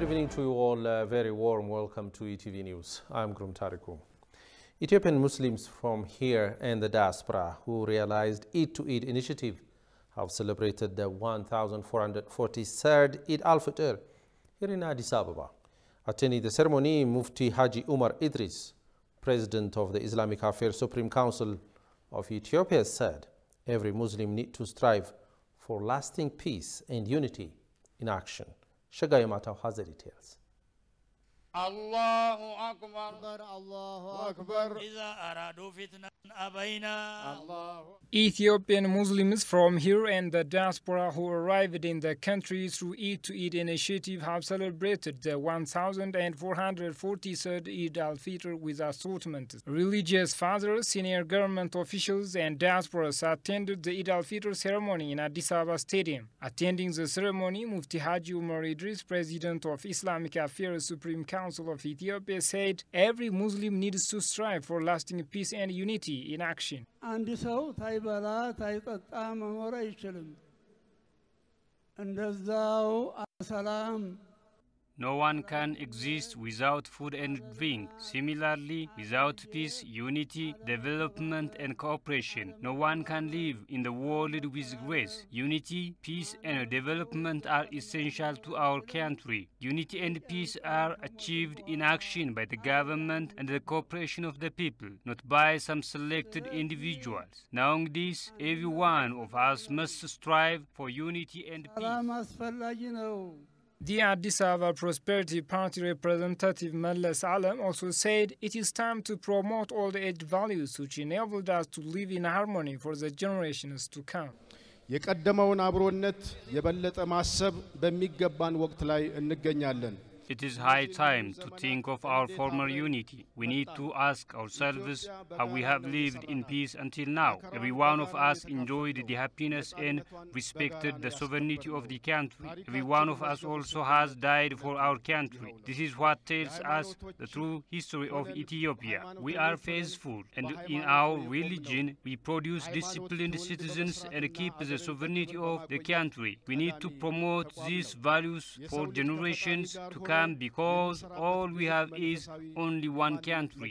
Good evening to you all. Very warm welcome to ETV News. I'm Grum Tariku. Ethiopian Muslims from here and the diaspora who realized Eid to Eid initiative have celebrated the 1443rd Eid al-Fitr here in Addis Ababa. Attending the ceremony, Mufti Haji Umar Idris, President of the Islamic Affairs Supreme Council of Ethiopia, said every Muslim needs to strive for lasting peace and unity in action. Shagai Matau has the details. Allahu Akbar, Allahu Akbar. Ethiopian Muslims from here and the diaspora who arrived in the country through Eid to Eid initiative have celebrated the 1443rd Eid al-Fitr with assortment. Religious fathers, senior government officials and diasporas attended the Eid al-Fitr ceremony in Addis Ababa Stadium. Attending the ceremony, Mufti Haji Umar Idris, President of Islamic Affairs Supreme Council of Ethiopia, said every Muslim needs to strive for lasting peace and unity in action. አንድ ሰው ታይበላ ታይጠጣ መኖር አይችልም እንደዛው ሰላም No one can exist without food and drink. Similarly, without peace, unity, development and cooperation, no one can live in the world with grace. Unity, peace and development are essential to our country. Unity and peace are achieved in action by the government and the cooperation of the people, not by some selected individuals. Knowing this, every one of us must strive for unity and peace. The Addis Ababa Prosperity Party representative Mallas Alam also said it is time to promote all the age values which enabled us to live in harmony for the generations to come. የቀደመውን አብሮነት የበለጠ ማሰብ በሚገባን ወቅት ላይ እንገኛለን. It is high time to think of our former unity. We need to ask ourselves how we have lived in peace until now. Every one of us enjoyed the happiness and respected the sovereignty of the country. Every one of us also has died for our country. This is what tells us the true history of Ethiopia. We are faithful, and in our religion we produce disciplined citizens and keep the sovereignty of the country. We need to promote these values for generations to come, because all we have is only one country.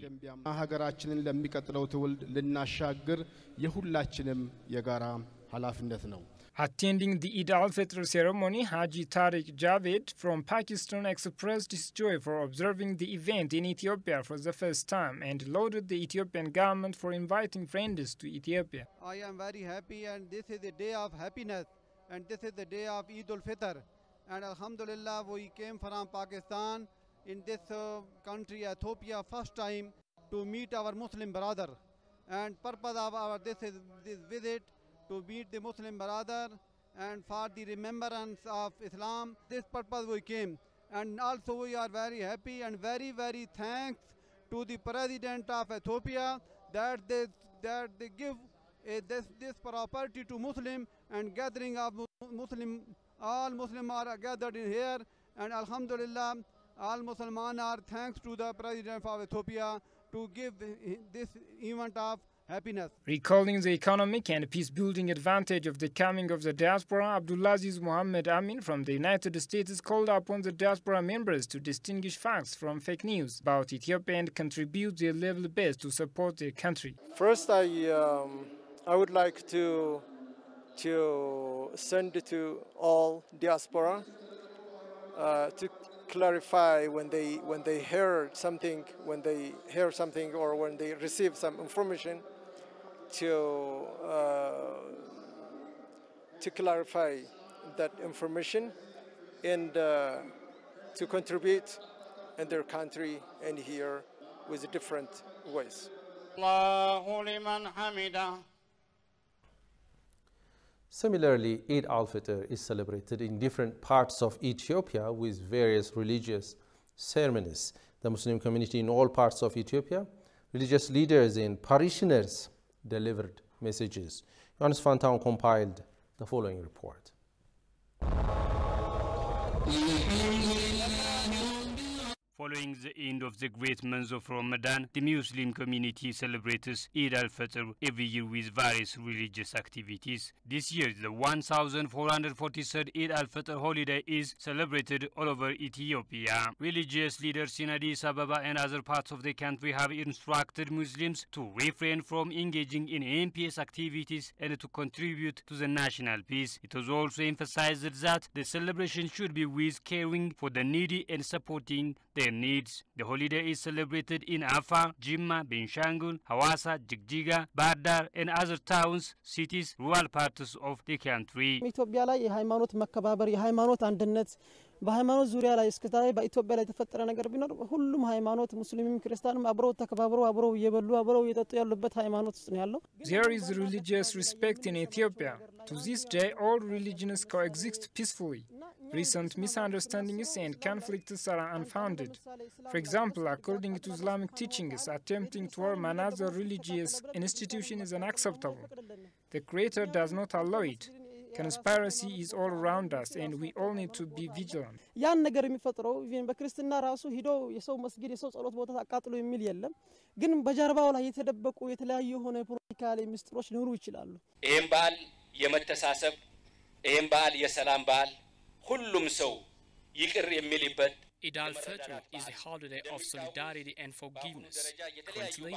ሀገራችንን ለሚቀጥለው ትውልድ ልናሻግር የሁላችንም የጋራ ኃላፊነት ነው. Attending the Eid al-Fitr ceremony, Haji Tariq Javed from Pakistan expressed his joy for observing the event in Ethiopia for the first time and lauded the Ethiopian government for inviting friends to Ethiopia. I am very happy, and this is a day of happiness, and this is the day of Eid al-Fitr. And Alhamdulillah, we came from Pakistan in this country, Ethiopia, first time to meet our Muslim brother. And purpose of this visit to meet the Muslim brother and for the remembrance of Islam. This purpose we came. And also we are very happy and very, very thanks to the President of Ethiopia that they give this property to Muslim and gathering of Muslim. All Muslims are gathered in here, and Alhamdulillah, all Muslims are thanks to the President of Ethiopia to give this event of happiness. Recalling the economic and peace-building advantage of the coming of the diaspora, Abdulaziz Mohammed Amin from the United States called upon the diaspora members to distinguish facts from fake news about Ethiopia and contribute their level best to support their country. First, I would like to send to all diaspora to clarify when they hear something, or when they receive some information, to clarify that information and to contribute in their country and here with different ways. Allahu liman hamida. Similarly, Eid al-Fitr is celebrated in different parts of Ethiopia with various religious ceremonies. The Muslim community in all parts of Ethiopia, religious leaders and parishioners delivered messages. Johannes Fantown compiled the following report. For Following the end of the great month of Ramadan, the Muslim community celebrates Eid al-Fitr every year with various religious activities. This year, the 1443rd Eid al-Fitr holiday is celebrated all over Ethiopia. Religious leaders in Addis Ababa and other parts of the country have instructed Muslims to refrain from engaging in impious activities and to contribute to the national peace. It was also emphasized that the celebration should be with caring for the needy and supporting their needs. The holiday is celebrated in Afar, Jimma, Benshangul, Hawassa, Jigjiga, Bardar, and other towns, cities, rural parts of the country. ኢትዮጵያ ላይ የሃይማኖት መከባበር የሃይማኖት አንድነት በሃይማኖት ዙሪያ ላይ እስከታይ በኢትዮጵያ ላይ ተፈጠረ ነገር ቢኖር ሁሉም ሃይማኖት ሙስሊምም ክርስቲያንም አብረው ተከባብረው አብረው እየበሉ አብረው እየጠጡ ያሉበት ሃይማኖት ውስጥ ነው ያለው There is religious respect in Ethiopia. To this day, all religions coexist peacefully. Recent misunderstandings and conflicts are unfounded. For example, according to Islamic teachings, attempting to harm another religious institution is unacceptable. The Creator does not allow it. Conspiracy is all around us and we all need to be vigilant. ያን ነገር የሚፈጥረው ኢቭን በክርስቲና ራሱ ሄዶ የሰው መስጊድ የሰው ጸሎት ቦታ አቃጥሎ የሚል የለም ግን በጀርባው ላይ የተደበቁ የተለያዩ ሆነ ፖለቲካል ሚስጥሮች ሊኖሩ ይችላሉ ይሄን በዓል የመተሳሰብ ይሄን በዓል የሰላም በዓል ሁሉም ሰው ይቅር የሚልበት Eid al-Fitr is a holiday of solidarity and forgiveness. Currently,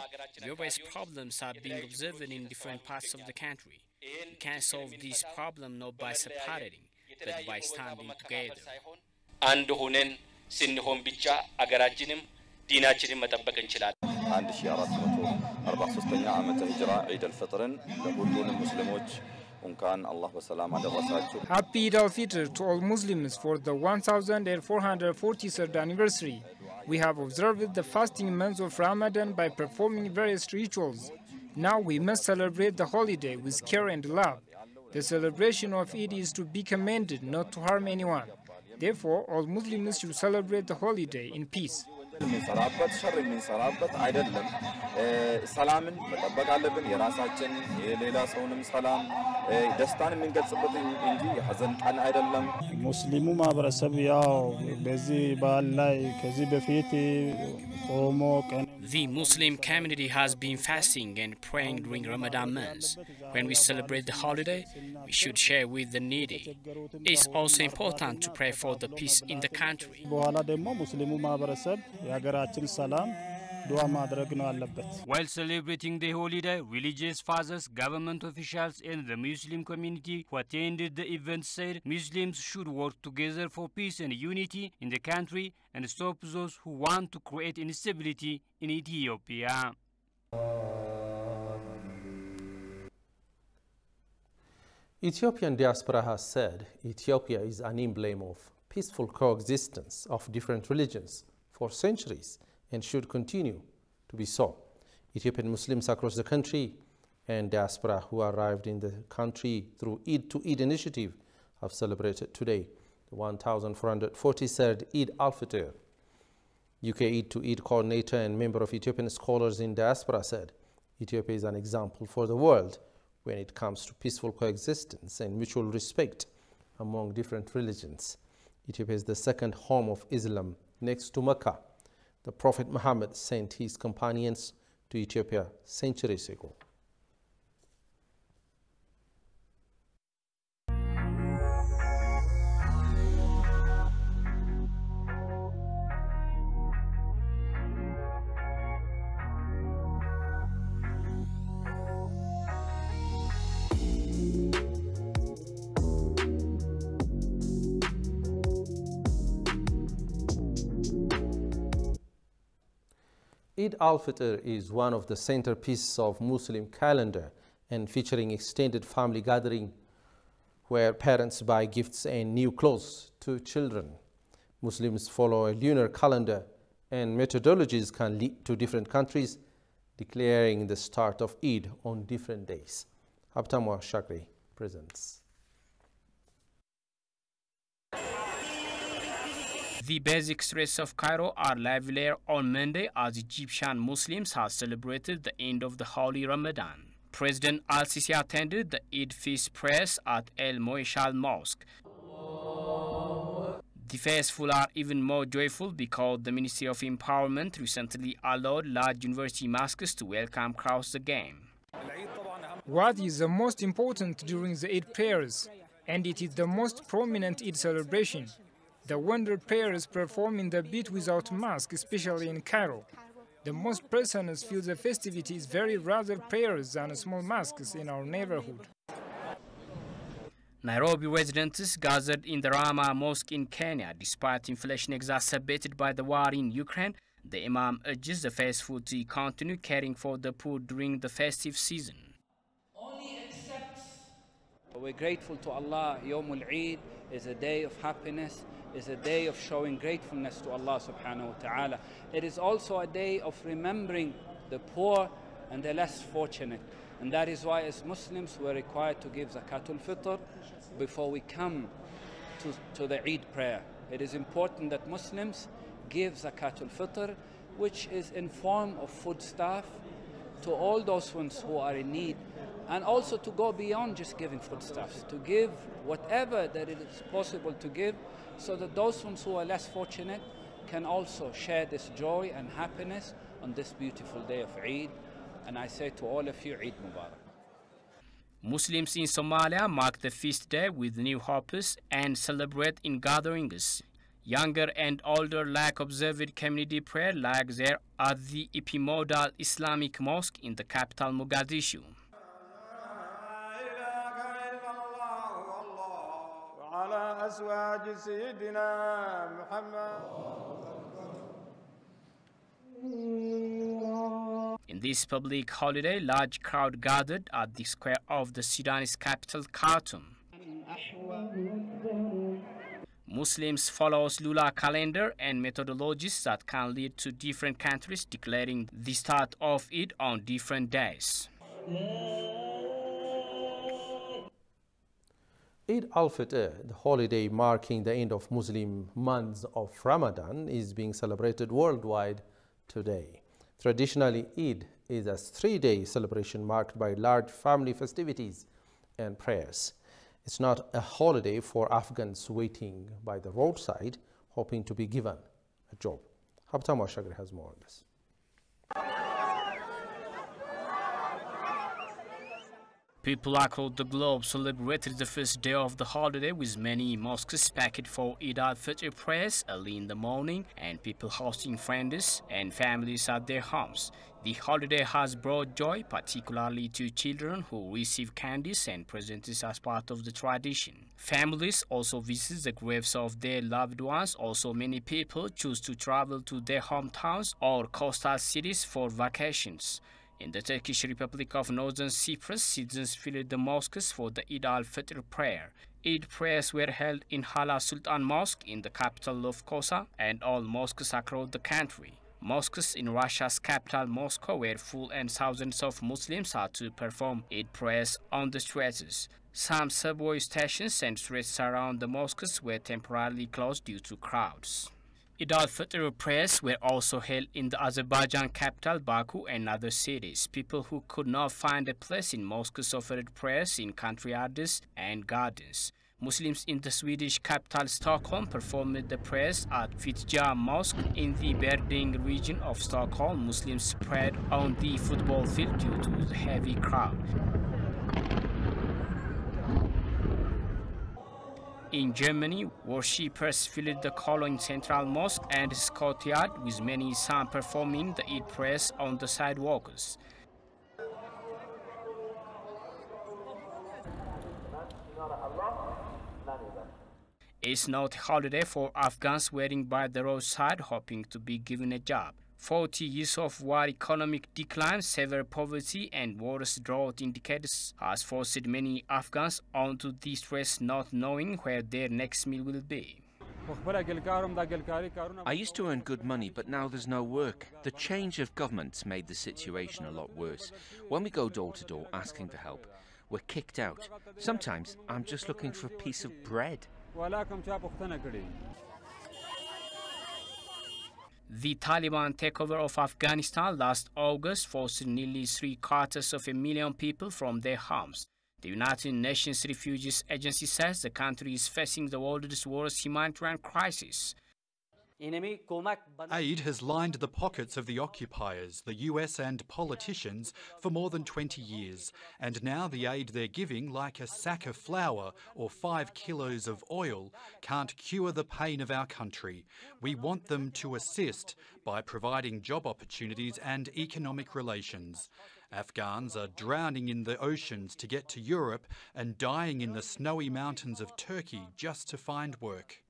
various problems are being observed in different parts of the country. We can't solve this problem not by separating, but by standing together. አንድ ሆነን ስንሆን ብቻ አገራችንም ዲናችንም መጠበቅ እንችላለን 1443ኛ ዓመተ ሂጅራ ዒድ አልፈጥርን ለሁሉንም ሙስሊሞች እንኳን አላህ በሰላም አደረሳችሁ Happy Eid al-Fitr to all Muslims for the 1443rd anniversary. We have observed the fasting month of Ramadan by performing various rituals. Now we must celebrate the holiday with care and love. The celebration of Eid is to be commended, not to harm anyone. Therefore, all Muslims should celebrate the holiday in peace. ምንሰራበት ሸር ምንሰራበት አይደለም ሰላምን መጠበቅ አለብን የራሳችን የሌላ ሰውንም ሰላም ደስታን ምንገልጽበት እንጂ የሐዘን ቀን አይደለም ሙስሊሙ ማህበረሰብ ያው በዚህ በዓል ላይ ከዚህ በፊት ቆሞ ቀን The Muslim community has been fasting and praying during Ramadan months. When we celebrate the holiday, we should share with the needy. It's also important to pray for the peace in the country. በኋላ ደግሞ ሙስሊሙ ማህበረሰብ የሀገራችን ሰላም ዱዓ ማድረግ ነው አለበት While celebrating the holiday, religious fathers, government officials and the Muslim community who attended the event said Muslims should work together for peace and unity in the country and stop those who want to create instability in Ethiopia. Ethiopian diaspora has said Ethiopia is an emblem of peaceful coexistence of different religions for centuries and should continue to be so. Ethiopian Muslims across the country and diaspora who arrived in the country through Eid to Eid initiative have celebrated today the 1443rd Eid al-Fitr. UK Eid to Eid coordinator and member of Ethiopian Scholars in Diaspora said Ethiopia is an example for the world when it comes to peaceful coexistence and mutual respect among different religions. Ethiopia is the second home of Islam next to Mecca. The Prophet Muhammad sent his companions to Ethiopia centuries ago. Eid al-Fitr is one of the centerpieces of Muslim calendar and featuring extended family gathering where parents buy gifts and new clothes to children. Muslims follow a lunar calendar and methodologies can lead to different countries declaring the start of Eid on different days. Abtamwa Shakri presents. The basic streets of Cairo are livelier on Monday as Egyptian Muslims have celebrated the end of the holy Ramadan. President al-Sisi attended the Eid feast prayers at El Moishal Mosque. The faithful are even more joyful because the Ministry of Empowerment recently allowed large university mosques to welcome crowds again. What is the most important during the Eid prayers? And it is the most prominent Eid celebration. The wonder prayers performed in the beat without mask, especially in Cairo. The most persons feel the festivities very rather prayers than small mosques in our neighborhood. Nairobi residents gathered in the Rama Mosque in Kenya. Despite inflation exacerbated by the war in Ukraine, the Imam urges the faithful to continue caring for the poor during the festive season. We're grateful to Allah. Yawmul Eid is a day of happiness, is a day of showing gratefulness to Allah subhanahu wa ta'ala. It is also a day of remembering the poor and the less fortunate. And that is why as Muslims we're required to give Zakatul Fitr before we come to the Eid prayer. It is important that Muslims give Zakatul Fitr, which is in form of foodstuff, to all those ones who are in need, and also to go beyond just giving foodstuffs, to give whatever that it is possible to give, so that those ones who are less fortunate can also share this joy and happiness on this beautiful day of Eid. And I say to all of you, Eid Mubarak. Muslims in Somalia mark the feast day with new hopes and celebrate in gatherings. Younger and older like observed community prayer like there at the Epimodal Islamic Mosque in the capital Mogadishu. In this public holiday, large crowd gathered at the square of the Sudanese capital, Khartoum. Muslims follow lunar calendar and methodologies that can lead to different countries declaring the start of Eid on different days. Eid al-Fitr, the holiday marking the end of Muslim months of Ramadan, is being celebrated worldwide today. Traditionally, Eid is a 3-day celebration marked by large family festivities and prayers. It's not a holiday for Afghans waiting by the roadside, hoping to be given a job. Habtam Washagri has more on this. People across the globe celebrated the first day of the holiday with many mosques packed for Eid al-Fitr prayers early in the morning and people hosting friends and families at their homes. The holiday has brought joy, particularly to children who receive candies and presents as part of the tradition. Families also visit the graves of their loved ones. Also, many people choose to travel to their hometowns or coastal cities for vacations. In the Turkish Republic of Northern Cyprus, citizens filled the mosques for the Eid al-Fitr prayer. Eid prayers were held in Hala Sultan Mosque in the capital of Kosa and all mosques across the country. Mosques in Russia's capital Moscow were full and thousands of Muslims had to perform Eid prayers on the streets. Some subway stations and streets around the mosques were temporarily closed due to crowds. Eid al-Fitr prayers were also held in the Azerbaijan capital Baku and other cities. People who could not find a place in mosques offered prayers in courtyards and gardens. Muslims in the Swedish capital Stockholm performed the prayers at Fittja Mosque in the Berding region of Stockholm. Muslims prayed on the football field due to the heavy crowd. In Germany, worshippers filled the Cologne Central Mosque and its courtyard, with many some performing the Eid prayers on the sidewalks. It's not a holiday for Afghans waiting by the roadside hoping to be given a job. 40 years of war, economic decline, severe poverty, and worse drought indicators has forced many Afghans onto the stress not knowing where their next meal will be. I used to earn good money, but now there's no work. The change of governments made the situation a lot worse. When we go door to door asking for help, we're kicked out. Sometimes I'm just looking for a piece of bread. The Taliban takeover of Afghanistan last August forced nearly 750,000 people from their homes. The United Nations Refugees Agency says the country is facing the world's worst humanitarian crisis. Aid has lined the pockets of the occupiers, the US and politicians for more than 20 years, and now the aid they're giving, like a sack of flour or 5 kilos of oil, can't cure the pain of our country. We want them to assist by providing job opportunities and economic relations. Afghans are drowning in the oceans to get to Europe and dying in the snowy mountains of Turkey just to find work.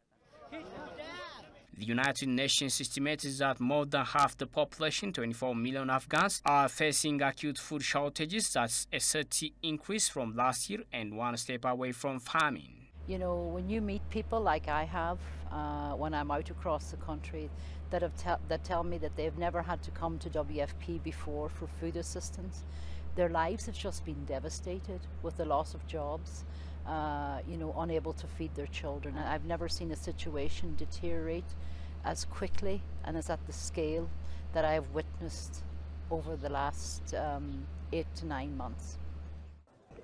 The United Nations estimates that more than half the population, 24 million Afghans, are facing acute food shortages. That's a 30% increase from last year and one step away from famine. You know, when you meet people like I have when I'm out across the country that tell me that they've never had to come to WFP before for food assistance, their lives have just been devastated with the loss of jobs. You know, unable to feed their children. And I've never seen a situation deteriorate as quickly and as at the scale that I have witnessed over the last 8 to 9 months.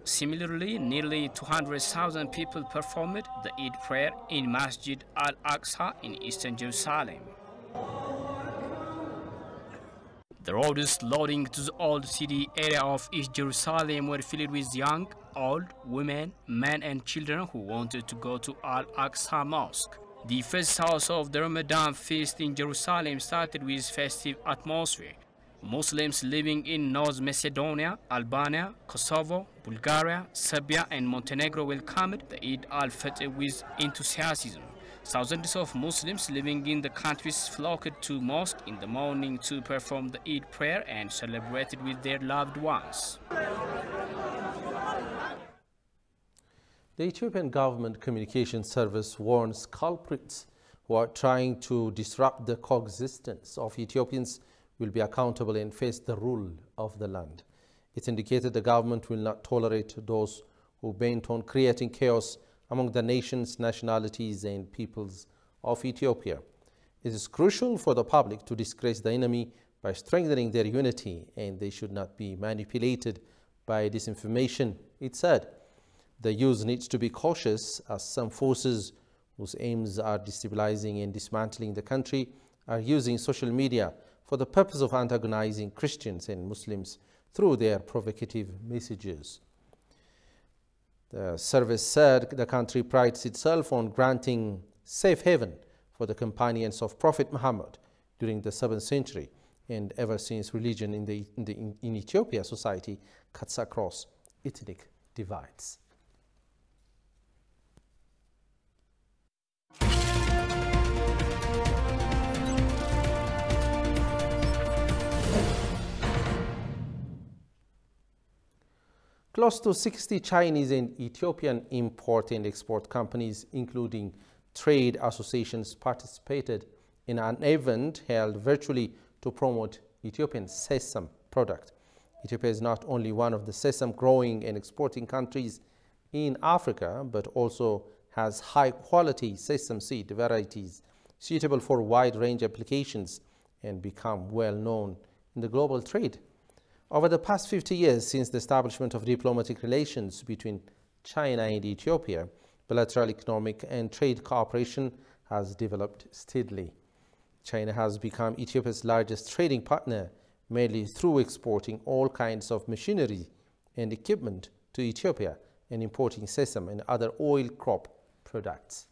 Similarly, nearly 200,000 people performed the Eid prayer in Masjid Al-Aqsa in eastern Jerusalem. The roads loading to the old city area of East Jerusalem were filled with young, old, women, men and children who wanted to go to Al-Aqsa Mosque. The first house of the Ramadan feast in Jerusalem started with festive atmosphere. Muslims living in North Macedonia, Albania, Kosovo, Bulgaria, Serbia and Montenegro welcomed the Eid al-Fitr with enthusiasm. Thousands of Muslims living in the countries flocked to mosque in the morning to perform the Eid prayer and celebrated with their loved ones. The Ethiopian government communication service warns culprits who are trying to disrupt the coexistence of Ethiopians will be accountable and face the rule of the land. It indicated the government will not tolerate those who bent on creating chaos among the nations, nationalities and peoples of Ethiopia. It is crucial for the public to disgrace the enemy by strengthening their unity, and they should not be manipulated by disinformation, it said. The youth needs to be cautious, as some forces whose aims are destabilizing and dismantling the country are using social media for the purpose of antagonizing Christians and Muslims through their provocative messages. The service said the country prides itself on granting safe haven for the companions of Prophet Muhammad during the 7th century, and ever since religion in Ethiopia society cuts across ethnic divides. Close to 60 Chinese and Ethiopian import and export companies, including trade associations, participated in an event held virtually to promote Ethiopian sesame product. Ethiopia is not only one of the sesame growing and exporting countries in Africa, but also has high-quality sesame seed varieties suitable for wide range applications and become well known in the global trade. Over the past 50 years since the establishment of diplomatic relations between China and Ethiopia, bilateral economic and trade cooperation has developed steadily. China has become Ethiopia's largest trading partner, mainly through exporting all kinds of machinery and equipment to Ethiopia and importing sesame and other oil crop products.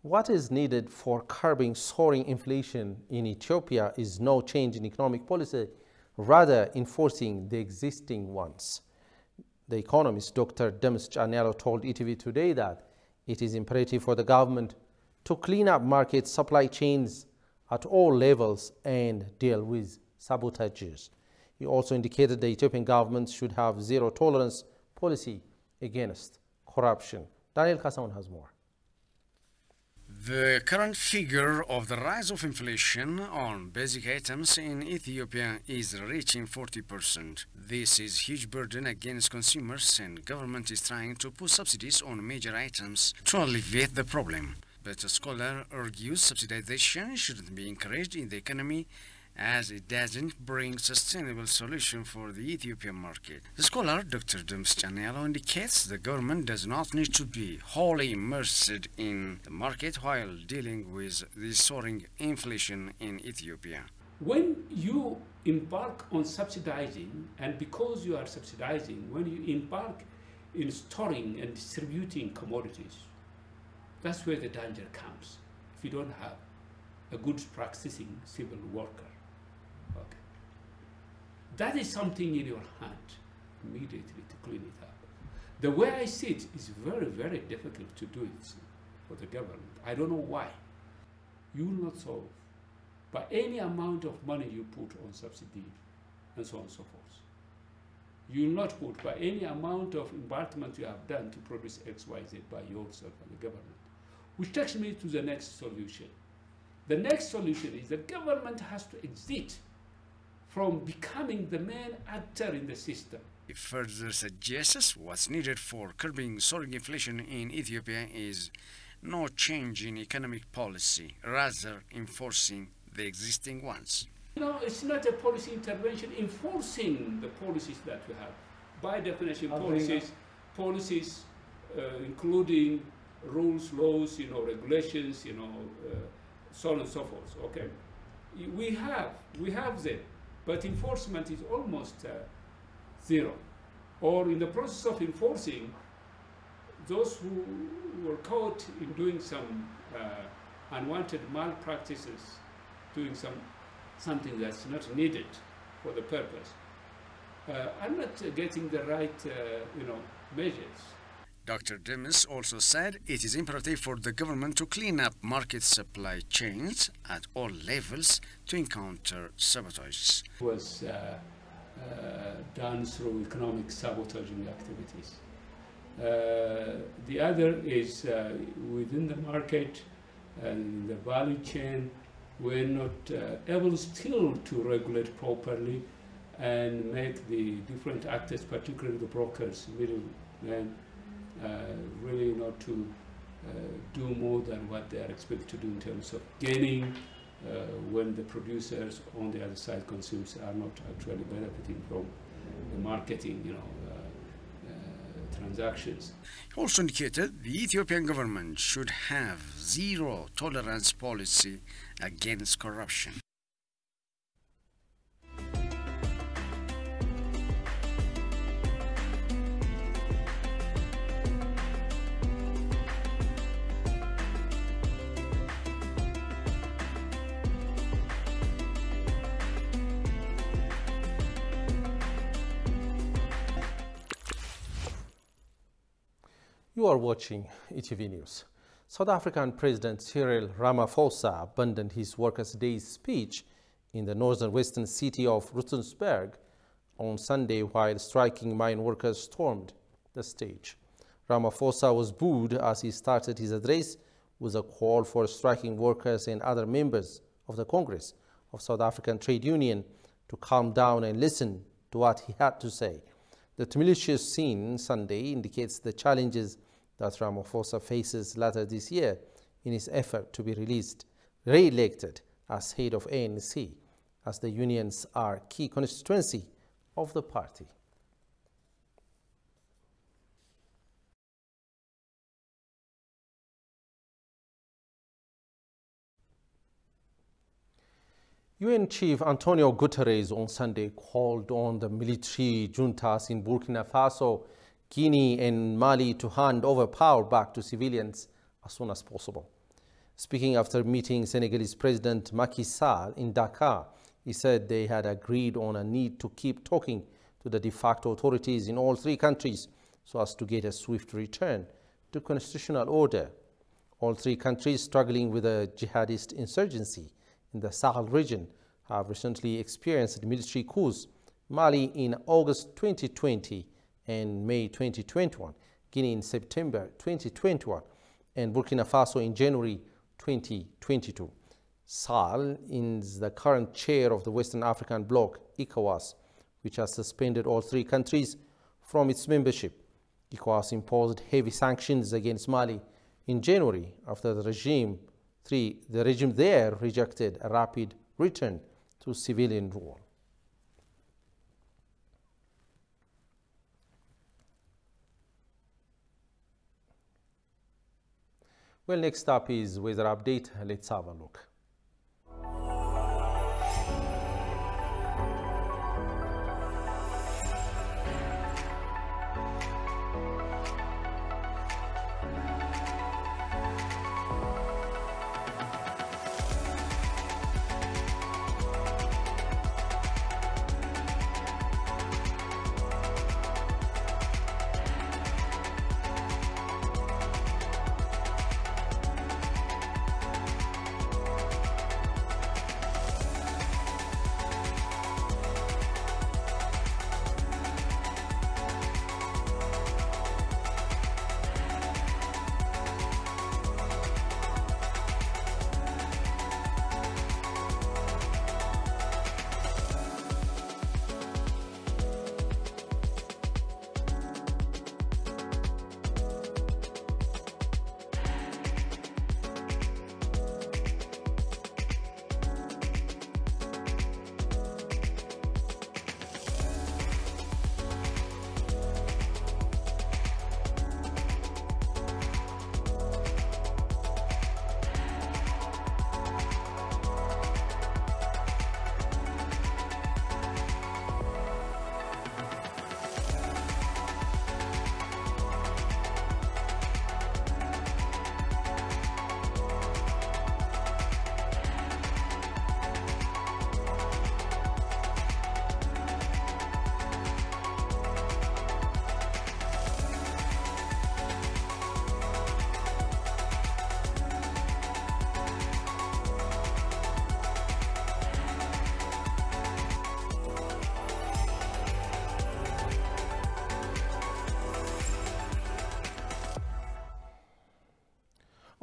What is needed for curbing soaring inflation in Ethiopia is no change in economic policy, rather enforcing the existing ones. The economist Dr. Demis Canelo told ETV Today that it is imperative for the government to clean up market supply chains at all levels and deal with sabotages. He also indicated the Ethiopian government should have zero tolerance policy against corruption. Daniel Kasaun has more. The current figure of the rise of inflation on basic items in Ethiopia is reaching 40%. This is a huge burden against consumers, and government is trying to put subsidies on major items to alleviate the problem. But a scholar argues subsidization shouldn't be encouraged in the economy, as it doesn't bring sustainable solution for the Ethiopian market. The scholar, Dr. Demis Canelo, indicates the government does not need to be wholly immersed in the market while dealing with the soaring inflation in Ethiopia. When you embark on subsidizing, and because you are subsidizing, when you embark in storing and distributing commodities, that's where the danger comes. If you don't have a good practicing civil worker. Okay. That is something in your hand immediately to clean it up. The way I see it is very, very difficult to do it for the government. I don't know why. You will not solve by any amount of money you put on subsidy and so on and so forth. You will not put by any amount of embarkment you have done to produce X, Y, Z by yourself and the government. Which takes me to the next solution. The next solution is the government has to exit from becoming the main actor in the system. It further suggests what's needed for curbing soaring inflation in Ethiopia is no change in economic policy, rather enforcing the existing ones. No, it's not a policy intervention, enforcing the policies that we have. By definition, policies including rules, laws, regulations, so on and so forth, okay? We have them, but enforcement is almost zero. Or in the process of enforcing, those who were caught in doing some unwanted malpractices, doing something that's not needed for the purpose, are not getting the right, measures. Dr. Demis also said it is imperative for the government to clean up market supply chains at all levels to encounter sabotage. It was done through economic sabotaging activities. The other is within the market and the value chain, we're not able still to regulate properly and make the different actors, particularly the brokers, middlemen, really not to do more than what they are expected to do in terms of gaining when the producers on the other side, consumers, are not actually benefiting from the marketing, transactions. He also indicated the Ethiopian government should have zero tolerance policy against corruption. You are watching ETV News. South African President Cyril Ramaphosa abandoned his Workers' Day speech in the northern western city of Rustenburg on Sunday while striking mine workers stormed the stage. Ramaphosa was booed as he started his address with a call for striking workers and other members of the Congress of South African Trade Union to calm down and listen to what he had to say. The tumultuous scene Sunday indicates the challenges that Ramaphosa faces later this year in his effort to be re-elected as head of ANC, as the unions are key constituency of the party. UN Chief Antonio Guterres on Sunday called on the military juntas in Burkina Faso, Guinea and Mali to hand over power back to civilians as soon as possible. Speaking after meeting Senegalese President Macky Sall in Dakar, he said they had agreed on a need to keep talking to the de facto authorities in all three countries so as to get a swift return to constitutional order. All three countries struggling with a jihadist insurgency in the Sahel region have recently experienced military coups, Mali in August 2020 and May 2021, Guinea in September 2021, and Burkina Faso in January 2022. Sall is the current chair of the Western African Bloc, ECOWAS, which has suspended all three countries from its membership. ECOWAS imposed heavy sanctions against Mali in January after the regime there rejected a rapid return to civilian rule. Well, next up is weather update. Let's have a look.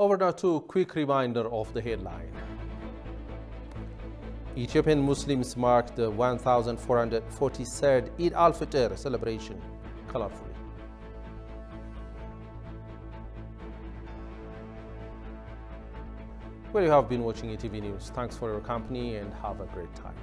Over now to a quick reminder of the headline. Ethiopian Muslims marked the 1443rd Eid al-Fitr celebration colorfully. Well, you have been watching ETV News. Thanks for your company and have a great time.